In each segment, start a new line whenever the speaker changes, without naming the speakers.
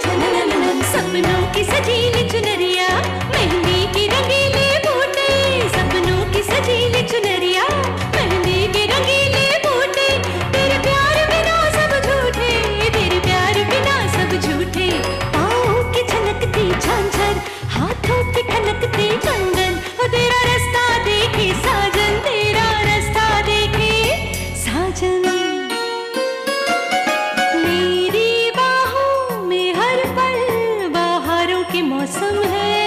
झननननन, सपनों की सजीली चुनरिया, मेहंदी की रंगीले बूटे, सपनों की सजीली चुनरिया, मेहंदी की रंगीले बूटे, तेरे प्यार बिना सब झूठे, तेरे प्यार बिना सब झूठे, पाँव की छनकती झांझर, हाथों की खनकती कंगन, वो तेरा रास्ता देखे साजन, तेरा रास्ता देखे साजन। मेरी बाहों में हर पल बहारों के मौसम है,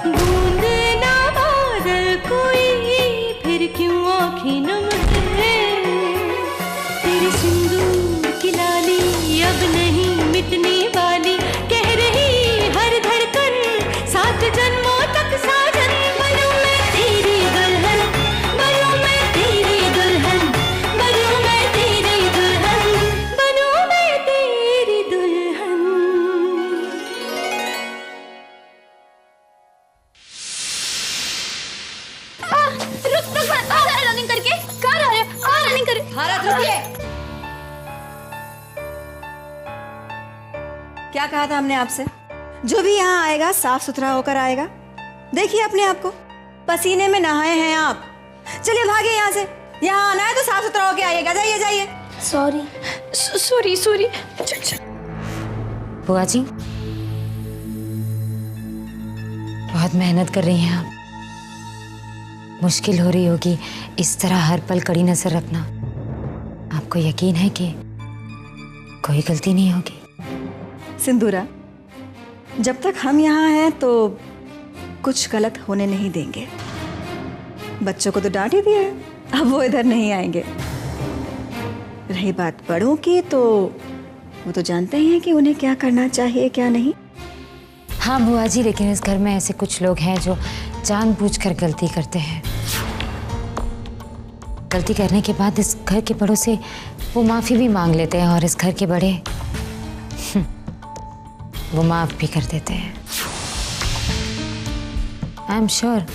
बूंद ना बादल कोई फिर क्यों आँखें नम है, तेरे सिंदूर की लाली अब नहीं मिटने वाली, कह रही हर धड़कन सात जन्मों तक साजन। बनूं मैं तेरी दुल्हन, बनूं मैं तेरी दुल्हन, बनूं मैं तेरी दुल्हन, बनूं मैं तेरी दुल्हन। रुक रनिंग करके कहाँ रह रहे हो? रनिंग कर
भारत रुकिए। क्या कहा था हमने आपसे? जो भी यहाँ आएगा साफ सुथरा होकर आएगा। देखिए अपने आप को, पसीने में नहाए हैं आप। चलिए भागे यहाँ से, यहाँ आना है तो साफ सुथरा होकर आइएगा। जाइए जाइए।
Sorry sorry sorry.
बुआ जी बहुत मेहनत कर रही हैं आप, मुश्किल हो रही होगी इस तरह हर पल कड़ी नजर रखना। आपको यकीन है कि कोई गलती नहीं होगी?
सिंदूरा, जब तक हम यहाँ हैं तो कुछ गलत होने नहीं देंगे। बच्चों को तो डांट ही दिया है, अब वो इधर नहीं आएंगे। रही बात बड़ों की, तो वो तो जानते ही हैं कि उन्हें क्या करना चाहिए क्या नहीं।
हाँ बुआ जी, लेकिन इस घर में ऐसे कुछ लोग हैं जो जानबूझकर गलती करते हैं। गलती करने के बाद इस घर के बड़ों से वो माफ़ी भी मांग लेते हैं, और इस घर के बड़े वो माफ़ भी कर देते हैं। आई एम श्योर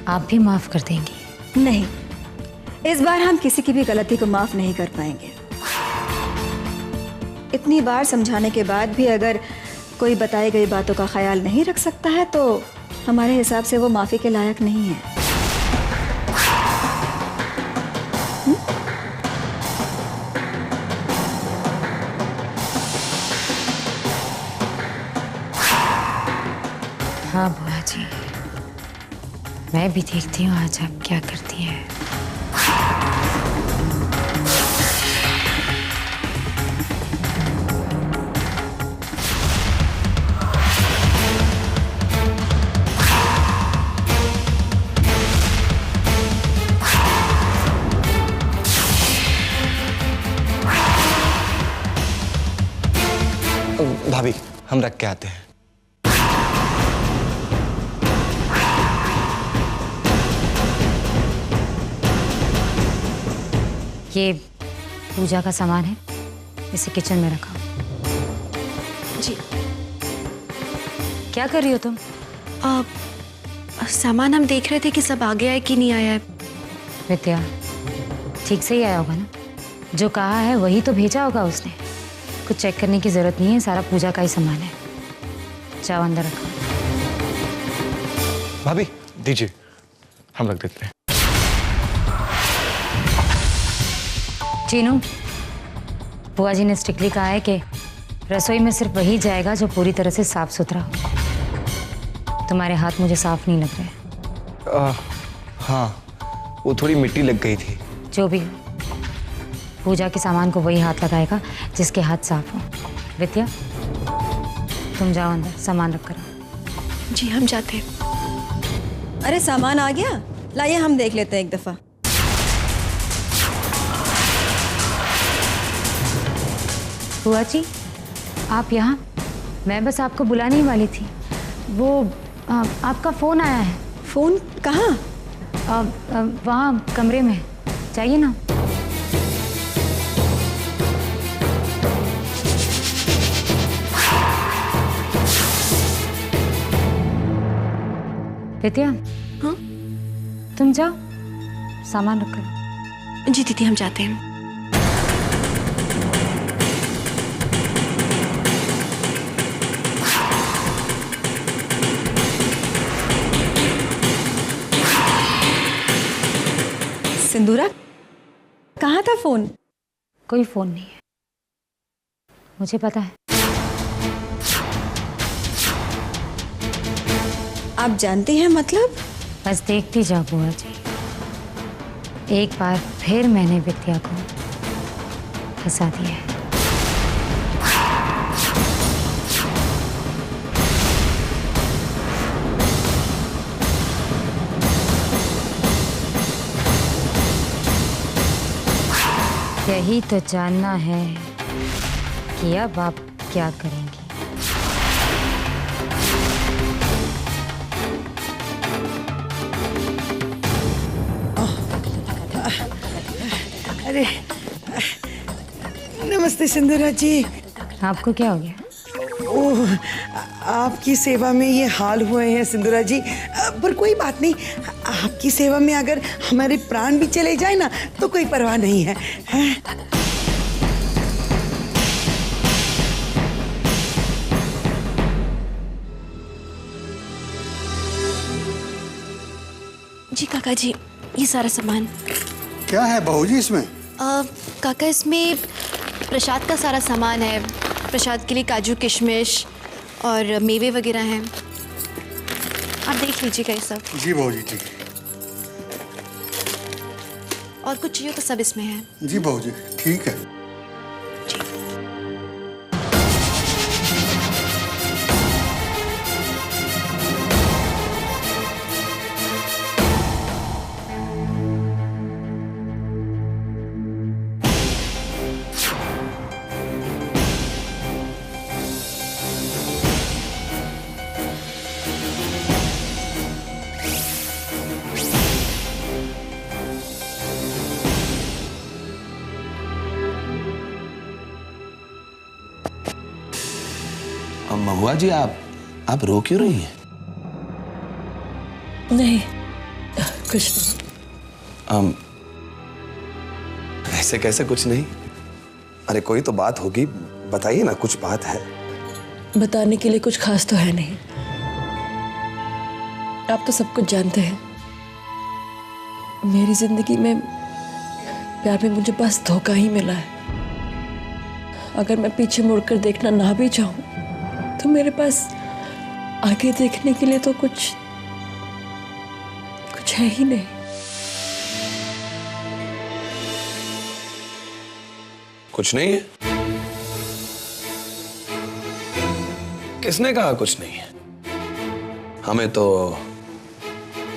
आप भी माफ़ कर देंगी।
नहीं, इस बार हम किसी की भी गलती को माफ नहीं कर पाएंगे। इतनी बार समझाने के बाद भी अगर कोई बताई गई बातों का ख्याल नहीं रख सकता है तो हमारे हिसाब से वो माफी के लायक नहीं है।
हाँ बुआ जी, मैं भी देखती हूँ आज आप क्या करती हैं।
भाभी, हम रख के आते हैं।
ये पूजा का सामान है, इसे किचन में रखा।
जी।
क्या कर रही हो तुम?
सामान हम देख रहे थे कि सब आ गया है कि नहीं आया है।
विद्या, ठीक से ही आया होगा ना? जो कहा है वही तो भेजा होगा उसने। कुछ चेक करने की जरूरत नहीं है, सारा पूजा का ही सामान है। जाओ अंदर रखो।
भाभी दीजिए, हम रख देते हैं।
चीनू, बुआ जी ने स्ट्रिक्टली कहा है कि रसोई में सिर्फ वही जाएगा जो पूरी तरह से साफ सुथरा हो। तुम्हारे हाथ मुझे साफ नहीं लग रहे।
हाँ, वो थोड़ी मिट्टी लग गई थी।
जो भी हो, पूजा के सामान को वही हाथ लगाएगा जिसके हाथ साफ हो। विद्या, तुम जाओ अंदर, सामान रख कर आओ।
जी हम जाते हैं।
अरे सामान आ गया, लाइए हम देख लेते हैं एक दफा।
बुआ जी, आप यहाँ? मैं बस आपको बुलाने ही वाली थी। वो आपका फ़ोन आया है।
फोन कहाँ?
वहाँ कमरे में, चाहिए ना? विद्या,
हाँ?
तुम जाओ, सामान रख कर।
जी दीदी हम जाते हैं।
सिंदूरा, कहाँ था फोन?
कोई फोन नहीं है, मुझे पता है।
आप जानती हैं मतलब?
बस देखती जाओ बुआ जी, एक बार फिर मैंने विद्या को फंसा दिया है। यही तो जानना है कि अब आप क्या करेंगी।
अरे नमस्ते सिंदूरा जी।
आपको क्या हो गया?
ओह, आपकी सेवा में ये हाल हुए हैं सिंदूरा जी, पर कोई बात नहीं। आपकी सेवा में अगर हमारे प्राण भी चले जाए ना तो कोई परवाह नहीं है, हैं?
जी काका जी, ये सारा सामान।
क्या है बहू जी इसमें?
काका इसमें प्रसाद का सारा सामान है। प्रसाद के लिए काजू किशमिश और मेवे वगैरह हैं। आप देख लीजिएगा ये सब।
जी बहू जी, ठीक है।
और कुछ चाहिए तो सब इसमें है।
जी बहू जी, ठीक है।
महुआ जी, आप रो क्यों रही हैं?
नहीं, कुछ नहीं।
ऐसे कैसे कुछ नहीं? अरे कोई तो बात होगी, बताइए ना, कुछ बात है।
बताने के लिए कुछ खास तो है नहीं। आप तो सब कुछ जानते हैं। मेरी जिंदगी में प्यार में मुझे बस धोखा ही मिला है। अगर मैं पीछे मुड़कर देखना ना भी चाहूं तो मेरे पास आगे देखने के लिए तो कुछ है ही नहीं।
कुछ नहीं है? किसने कहा कुछ नहीं है? हमें तो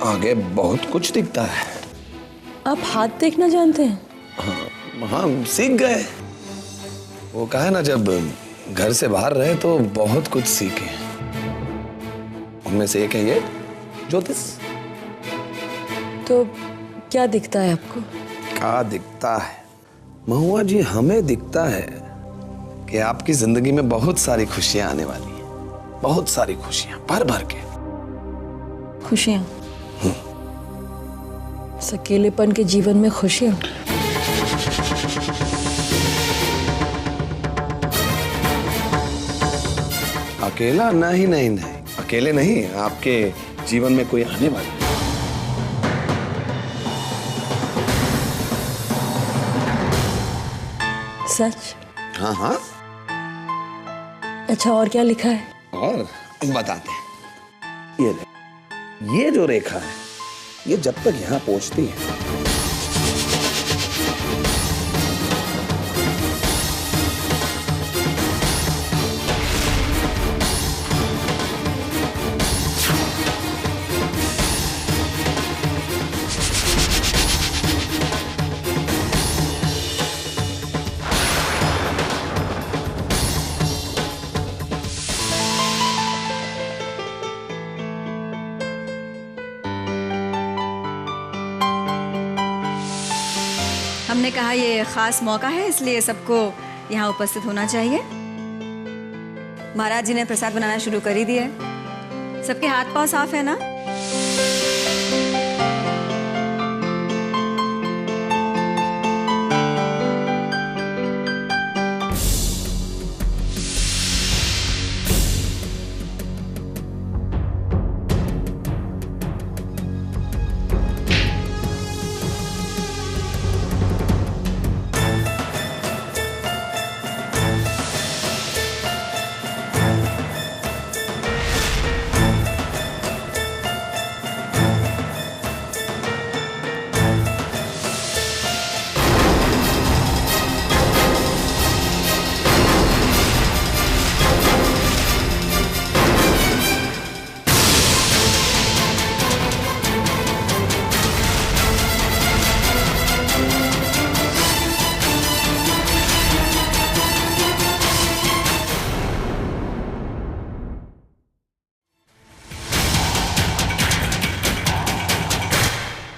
आगे बहुत कुछ दिखता है।
आप हाथ देखना जानते हैं?
हाँ, सीख गए। वो कहा है ना, जब घर से बाहर रहे तो बहुत कुछ सीखे। उनमें से एक है ये ज्योतिष।
तो क्या दिखता है आपको?
क्या दिखता है महुआ जी? हमें दिखता है कि आपकी जिंदगी में बहुत सारी खुशियां आने वाली हैं, बहुत सारी खुशियां भर भर के।
खुशियां? इस अकेलेपन के जीवन में खुशियां?
अकेला? नहीं नहीं नहीं, अकेले नहीं। आपके जीवन में कोई आने वाला है।
सच?
हाँ हाँ।
अच्छा, और क्या लिखा है?
और बताते हैं। ये जो रेखा है, ये जब तक यहाँ पहुंचती है
हमने कहा ये खास मौका है, इसलिए सबको यहाँ उपस्थित होना चाहिए। महाराज जी ने प्रसाद बनाना शुरू कर ही दिया है। सबके हाथ पांव साफ है ना?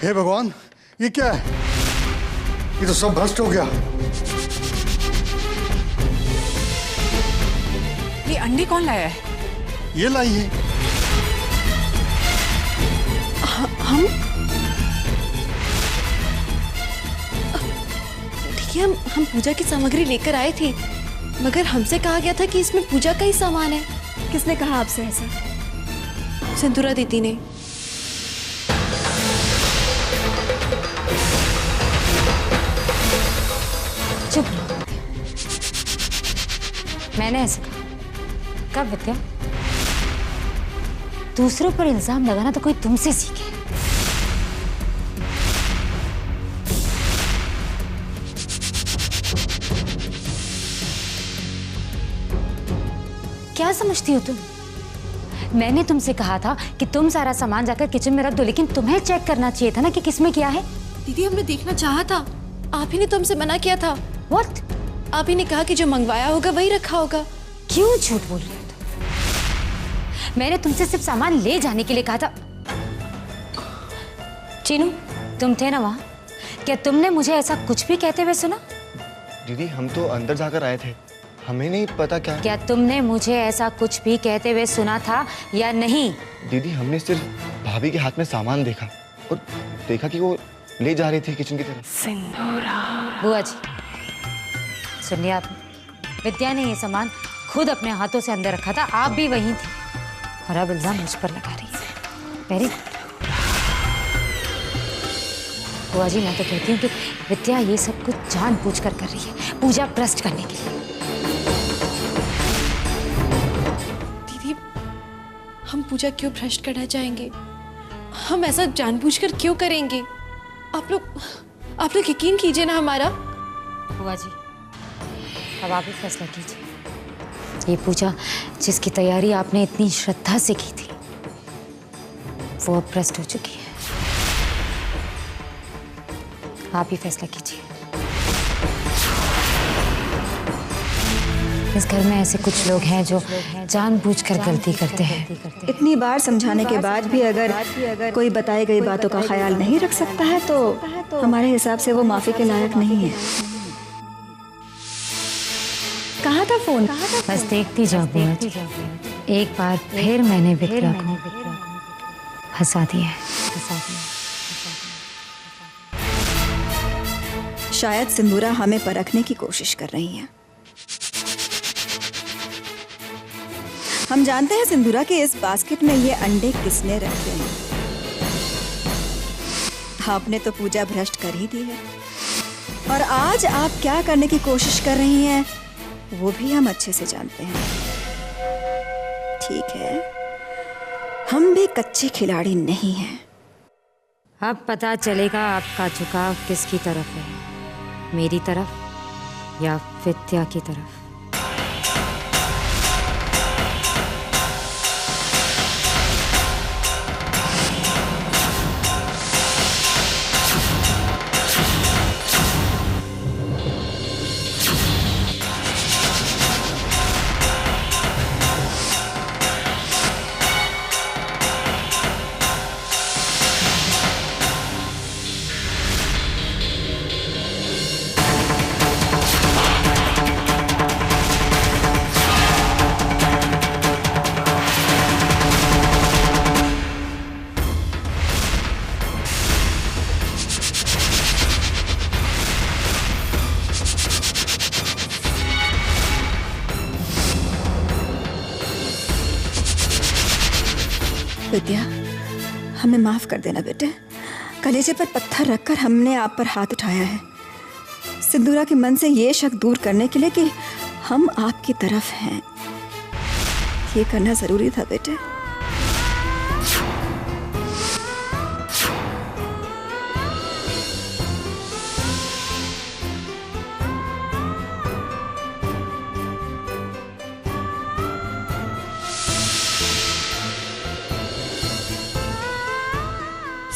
हे भगवान, ये क्या है? ये तो सब भ्रष्ट हो गया।
ये अंडे कौन लाया है?
ये लाई है।
हम देखिए, हम पूजा की सामग्री लेकर आए थे, मगर हमसे कहा गया था कि इसमें पूजा का ही सामान है।
किसने कहा आपसे ऐसा?
सिंदूरा दीदी ने।
चुप रहो। मैंने ऐसे कहा? कब विद्या? दूसरों पर इल्जाम लगाना तो कोई तुमसे सीखे। क्या समझती हो तुम? मैंने तुमसे कहा था कि तुम सारा सामान जाकर किचन में रख दो, लेकिन तुम्हें चेक करना चाहिए था ना कि किसमें क्या है।
दीदी, हमने देखना चाहा था, आप ही ने तो हमसे मना किया था।
What?
आप ही ने कहा कि जो मंगवाया होगा वही रखा होगा।
क्यों झूठ बोल रही हो तुम? मैंने तुमसे सिर्फ सामान ले जाने के लिए कहा था। चीनू, तुम थे ना वहां? क्या तुमने मुझे ऐसा कुछ भी कहते हुए सुना?
दीदी हम तो अंदर जाकर आए थे, हमें नहीं पता
क्या तुमने मुझे ऐसा कुछ भी कहते हुए सुना था या नहीं?
दीदी हमने सिर्फ भाभी के हाथ में सामान देखा और देखा कि वो ले जा रही थी किचन की तरफ।
सिंदूरा।
बुआ जी, सुन लिया आपने? विद्या ने ये सामान खुद अपने हाथों से अंदर रखा था, आप भी वहीं थे और अब इल्जाम मुझ पर लगा रही है। Very good. बुआ जी, मैं तो कहती हूँ कि विद्या ये सब कुछ जानबूझकर कर रही है, पूजा भ्रष्ट करने के लिए।
दीदी, हम पूजा क्यों भ्रष्ट करना चाहेंगे? हम ऐसा जानबूझकर क्यों करेंगे? आप लोग यकीन कीजिए ना हमारा।
बुआ जी, अब आप ही फैसला कीजिए। ये पूजा जिसकी तैयारी आपने इतनी श्रद्धा से की थी, वो अब भ्रष्ट हो चुकी है। आप ही फैसला कीजिए। इस घर में ऐसे कुछ लोग हैं जो जानबूझकर गलती करते हैं।
इतनी बार समझाने के बाद भी अगर कोई बताई गई बातों का ख्याल नहीं रख सकता है तो हमारे हिसाब से वो माफी के लायक नहीं है। कहाँ था फोन?
बस देखती जाओ बुआ जी, एक बार फिर मैंने विद्या को फंसा दिया है।
शायद सिंदूरा हमें परखने की कोशिश कर रही हैं। हम जानते हैं सिंदूरा के इस बास्केट में ये अंडे किसने रखे हैं। आपने तो पूजा भ्रष्ट कर ही दी है और आज आप क्या करने की कोशिश कर रही हैं वो भी हम अच्छे से जानते हैं। ठीक है, हम भी कच्चे खिलाड़ी नहीं हैं।
अब पता चलेगा आपका झुकाव किसकी तरफ है, मेरी तरफ या विद्या की तरफ।
विद्या, हमें माफ कर देना बेटे। कलेजे पर पत्थर रखकर हमने आप पर हाथ उठाया है, सिंदूरा के मन से ये शक दूर करने के लिए कि हम आपकी तरफ हैं। ये करना जरूरी था बेटे।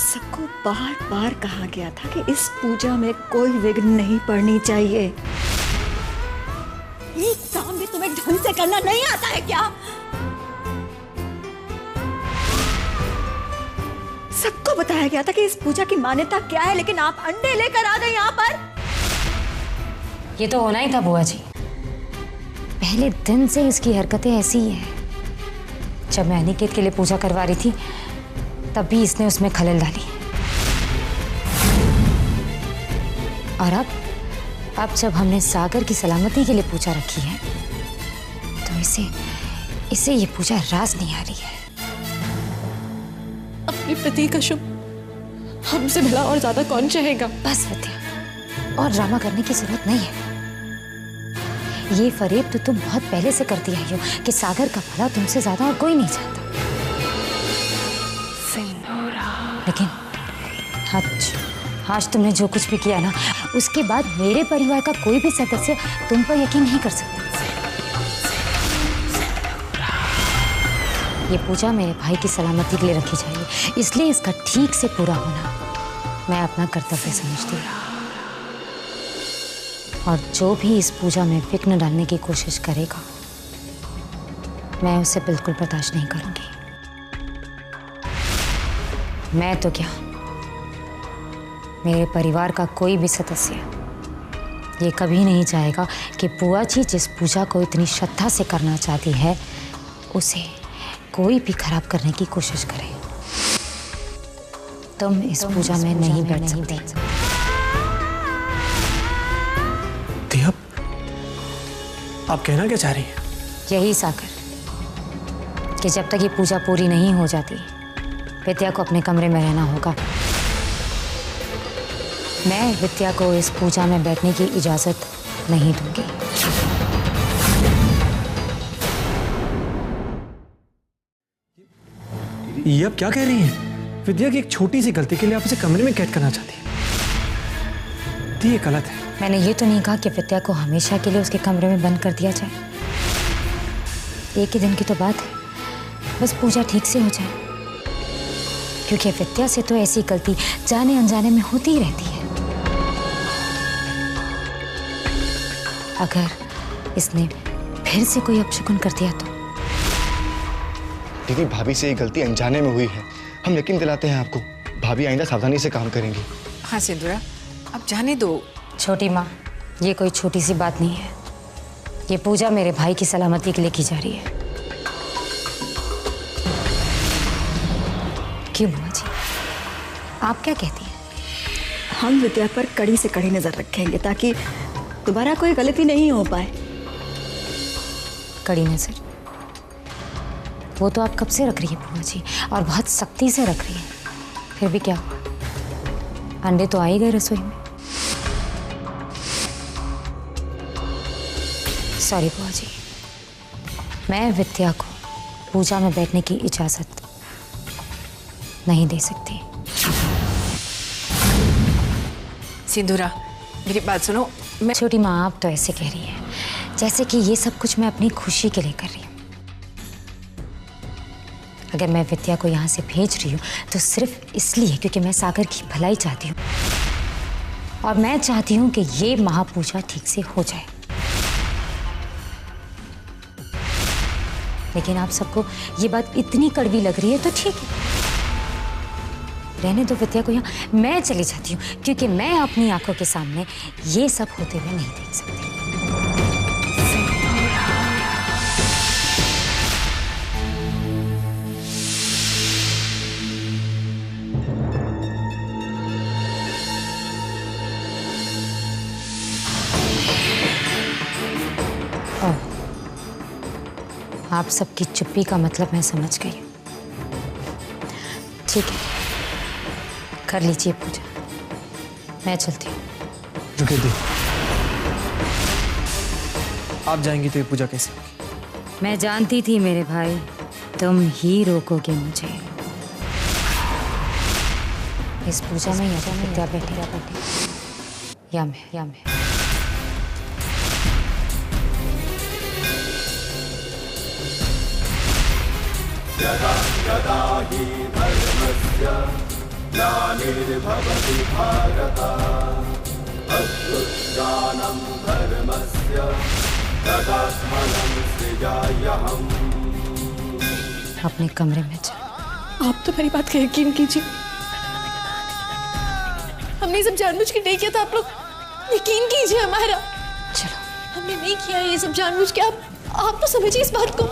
सबको बार बार कहा गया था कि इस पूजा में कोई विघ्न नहीं पड़नी चाहिए। एक काम भी तुम्हें ढंग से करना नहीं आता है क्या? सबको बताया गया था कि इस पूजा की मान्यता क्या है, लेकिन आप अंडे लेकर आ गए यहाँ पर।
ये तो होना ही था बुआ जी। पहले दिन से इसकी हरकतें ऐसी ही हैं। जब मैं अनिकेत के लिए पूजा करवा रही थी तब भी इसने उसमें खलल डाली। और अब जब हमने सागर की सलामती के लिए पूजा रखी है तो इसे ये पूजा रास नहीं आ रही है।
अपने पति का शुभ हमसे भला और ज्यादा कौन चाहेगा?
बस विद्या, और ड्रामा करने की जरूरत नहीं है। ये फरेब तो तुम बहुत पहले से करती आई हो कि सागर का भला तुमसे ज्यादा और कोई नहीं चाहता। लेकिन आज तुमने जो कुछ भी किया ना, उसके बाद मेरे परिवार का कोई भी सदस्य तुम पर यकीन नहीं कर सकता। ये पूजा मेरे भाई की सलामती के लिए रखी जाएगी, इसलिए इसका ठीक से पूरा होना मैं अपना कर्तव्य समझती हूँ। और जो भी इस पूजा में विघ्न डालने की कोशिश करेगा, मैं उसे बिल्कुल बर्दाश्त नहीं करूंगी। मैं तो क्या, मेरे परिवार का कोई भी सदस्य ये कभी नहीं चाहेगा कि बुआ जी जिस पूजा को इतनी श्रद्धा से करना चाहती है उसे कोई भी खराब करने की कोशिश करे। तुम इस पूजा में नहीं बैठ सकती।
आप कहना क्या चाह रही हैं?
यही सागर, कि जब तक ये पूजा पूरी नहीं हो जाती विद्या को अपने कमरे में रहना होगा। मैं विद्या को इस पूजा में बैठने की इजाजत नहीं दूंगी।
ये आप क्या कह रही हैं? विद्या की एक छोटी सी गलती के लिए आप उसे कमरे में कैद करना चाहती हैं। ये गलत है।
मैंने ये तो नहीं कहा कि विद्या को हमेशा के लिए उसके कमरे में बंद कर दिया जाए। एक ही दिन की तो बात है, बस पूजा ठीक से हो जाए। क्योंकि विद्या से तो ऐसी गलती जाने अनजाने में होती ही रहती है। अगर इसने फिर से कोई अपशकुन कर दिया तो?
दीदी, भाभी से ये गलती अनजाने में हुई है। हम यकीन दिलाते हैं आपको, भाभी आइंदा सावधानी से काम करेंगी।
हाँ सिंदूरा, अब जाने दो।
छोटी माँ, ये कोई छोटी सी बात नहीं है। ये पूजा मेरे भाई की सलामती के लिए की जा रही है। क्यों बुआ जी, आप क्या कहती हैं?
हम विद्या पर कड़ी से कड़ी नजर रखेंगे ताकि दोबारा कोई गलती नहीं हो पाए।
कड़ी नजर? वो तो आप कब से रख रही है बुआ जी, और बहुत सख्ती से रख रही है। फिर भी क्या हुआ? अंडे तो आ ही गए रसोई में। सॉरी बुआ जी, मैं विद्या को पूजा में बैठने की इजाजत नहीं दे सकती।
सिंदूरा, मेरी बात सुनो। मैं
छोटी माँ, आप तो ऐसे कह रही हैं जैसे कि ये सब कुछ मैं अपनी खुशी के लिए कर रही हूँ। अगर मैं विद्या को यहाँ से भेज रही हूँ तो सिर्फ इसलिए क्योंकि मैं सागर की भलाई चाहती हूँ, और मैं चाहती हूँ कि ये महापूजा ठीक से हो जाए। लेकिन आप सबको ये बात इतनी कड़वी लग रही है तो ठीक है, रहने दो विद्या को यहाँ। मैं चली जाती हूँ क्योंकि मैं अपनी आंखों के सामने ये सब होते हुए नहीं देख सकती। आप सबकी चुप्पी का मतलब मैं समझ गई। ठीक है, कर लीजिए पूजा, मैं चलती हूँ।
रुकिए दी, आप जाएंगी तो ये पूजा कैसे होगी?
मैं जानती थी मेरे भाई, तुम ही रोकोगे मुझे। इस पूजा में विद्या बैठेगा या मैं।
यदा यदा हि धर्मस्य ग्लानिर्भवति भारत अभ्युत्थानं धर्मस्य तदात्मनं सृजाम्यहम्।
अपने कमरे में जा।
आप तो मेरी बात का यकीन कीजिए,
हमने सब जानबूझ के नहीं किया था। आप लोग यकीन कीजिए हमारा।
चलो,
हमने नहीं किया ये सब जानबूझ के। आप तो समझिए इस बात को।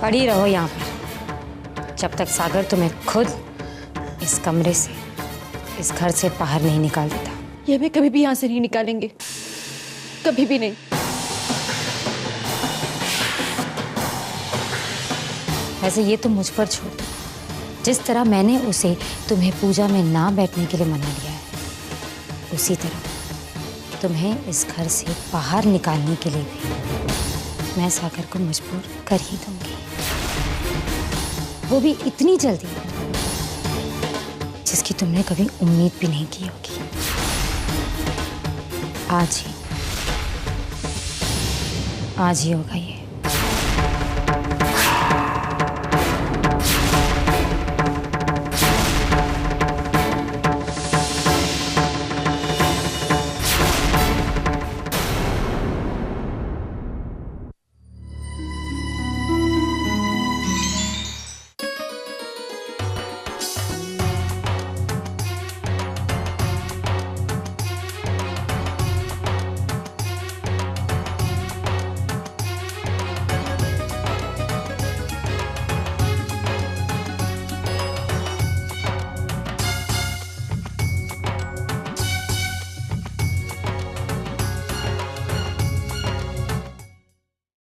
पड़ी रहो यहाँ पर जब तक सागर तुम्हें खुद इस कमरे से, इस घर से बाहर नहीं निकाल देता।
ये हमें कभी भी यहाँ से नहीं निकालेंगे, कभी भी नहीं।
वैसे ये तो मुझ पर छोड़ दो। जिस तरह मैंने उसे तुम्हें पूजा में ना बैठने के लिए मना लिया है, उसी तरह तुम्हें इस घर से बाहर निकालने के लिए भी मैं सागर को मजबूर कर ही दूंगी। वो भी इतनी जल्दी जिसकी तुमने कभी उम्मीद भी नहीं की होगी। आज ही होगा ये।